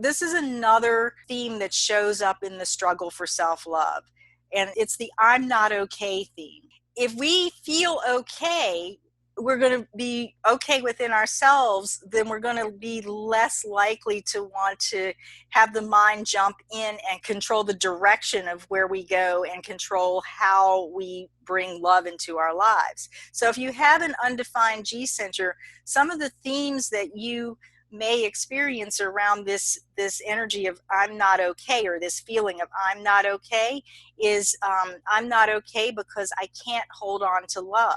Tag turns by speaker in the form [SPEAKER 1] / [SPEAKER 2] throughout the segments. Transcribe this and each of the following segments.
[SPEAKER 1] This is another theme that shows up in the struggle for self-love, and it's the I'm not okay theme. If we feel okay, we're going to be okay within ourselves, then we're going to be less likely to want to have the mind jump in and control the direction of where we go and control how we bring love into our lives. So if you have an undefined G center, some of the themes that you may experience around this energy of I'm not okay, or this feeling of I'm not okay, is I'm not okay because I can't hold on to love.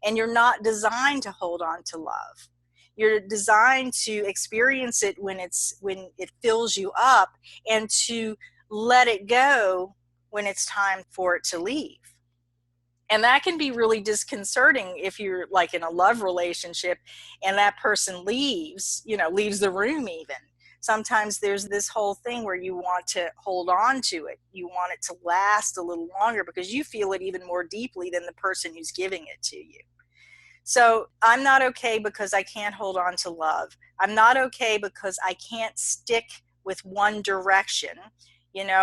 [SPEAKER 1] And you're not designed to hold on to love. You're designed to experience it when it fills you up, and to let it go when it's time for it to leave. And that can be really disconcerting if you're like in a love relationship and that person leaves the room even. Sometimes there's this whole thing where you want to hold on to it. You want it to last a little longer because you feel it even more deeply than the person who's giving it to you. So I'm not okay because I can't hold on to love. I'm not okay because I can't stick with one direction.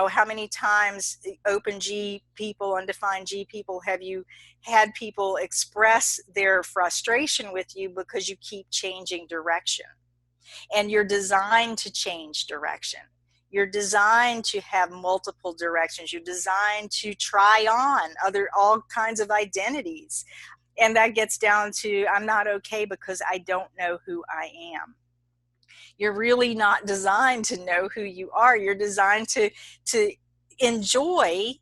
[SPEAKER 1] How many times open G people, undefined G people, have you had people express their frustration with you because you keep changing direction? And you're designed to change direction. You're designed to have multiple directions. You're designed to try on all kinds of identities. And that gets down to I'm not okay because I don't know who I am. You're really not designed to know who you are. You're designed to enjoy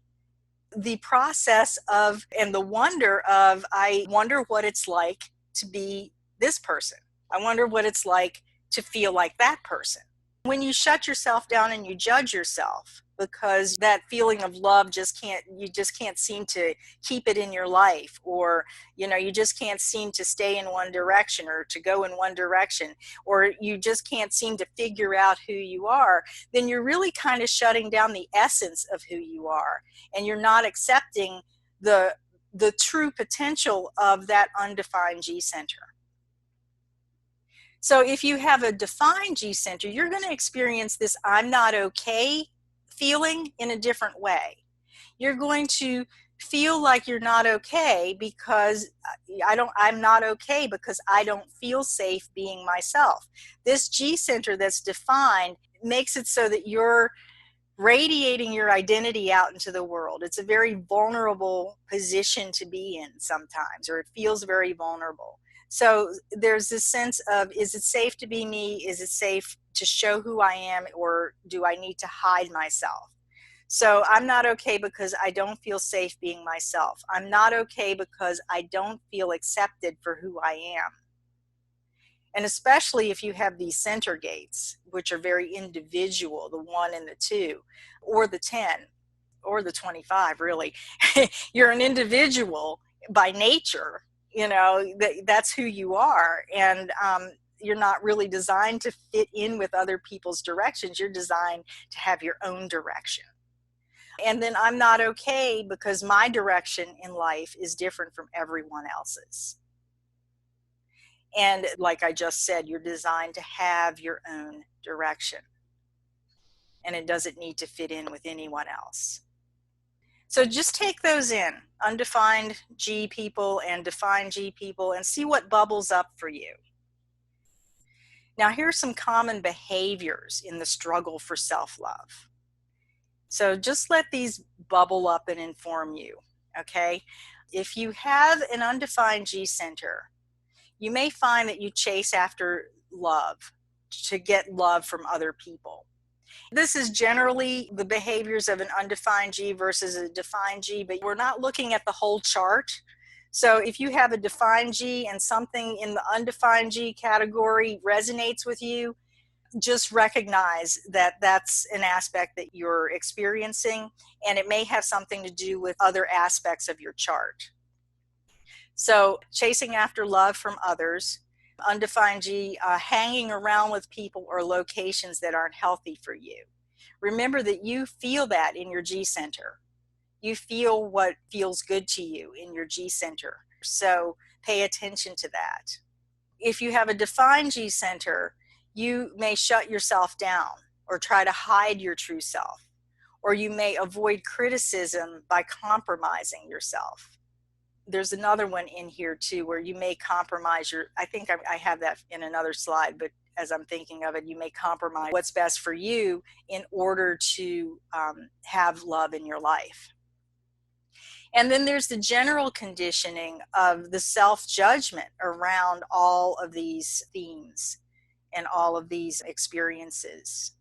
[SPEAKER 1] the process of, and the wonder of, I wonder what it's like to be this person. I wonder what it's like to feel like that person. When you shut yourself down and you judge yourself because that feeling of love you just can't seem to keep it in your life, or you just can't seem to stay in one direction or to go in one direction, or you just can't seem to figure out who you are, then you're really kind of shutting down the essence of who you are, and you're not accepting the true potential of that undefined G center. So if you have a defined G center, you're going to experience this I'm not okay feeling in a different way. You're going to feel like you're not okay because I'm not okay because I don't feel safe being myself. This G center that's defined makes it so that you're radiating your identity out into the world. It's a very vulnerable position to be in sometimes, or it feels very vulnerable. So there's this sense of, is it safe to be me? Is it safe to show who I am, or do I need to hide myself? So I'm not okay because I don't feel safe being myself. I'm not okay because I don't feel accepted for who I am. And especially if you have these center gates, which are very individual, the 1 and the 2, or the 10, or the 25, really. You're an individual by nature, that's who you are. And you're not really designed to fit in with other people's directions. You're designed to have your own direction. And then I'm not okay because my direction in life is different from everyone else's. And like I just said, you're designed to have your own direction, and it doesn't need to fit in with anyone else. So just take those in, undefined G people and defined G people, and see what bubbles up for you. Now, here's some common behaviors in the struggle for self-love. So just let these bubble up and inform you, okay? If you have an undefined G center, you may find that you chase after love to get love from other people. This is generally the behaviors of an undefined G versus a defined G, but we're not looking at the whole chart. So if you have a defined G and something in the undefined G category resonates with you, just recognize that that's an aspect that you're experiencing, and it may have something to do with other aspects of your chart. So chasing after love from others, undefined G, hanging around with people or locations that aren't healthy for you. Remember that you feel that in your G center. You feel what feels good to you in your G center. So pay attention to that. If you have a defined G center, you may shut yourself down. or try to hide your true self. Or you may avoid criticism by compromising yourself. There's another one in here too where you may compromise your, I think I have that in another slide, but as I'm thinking of it, you may compromise what's best for you in order to have love in your life. And then there's the general conditioning of the self-judgment around all of these themes and all of these experiences.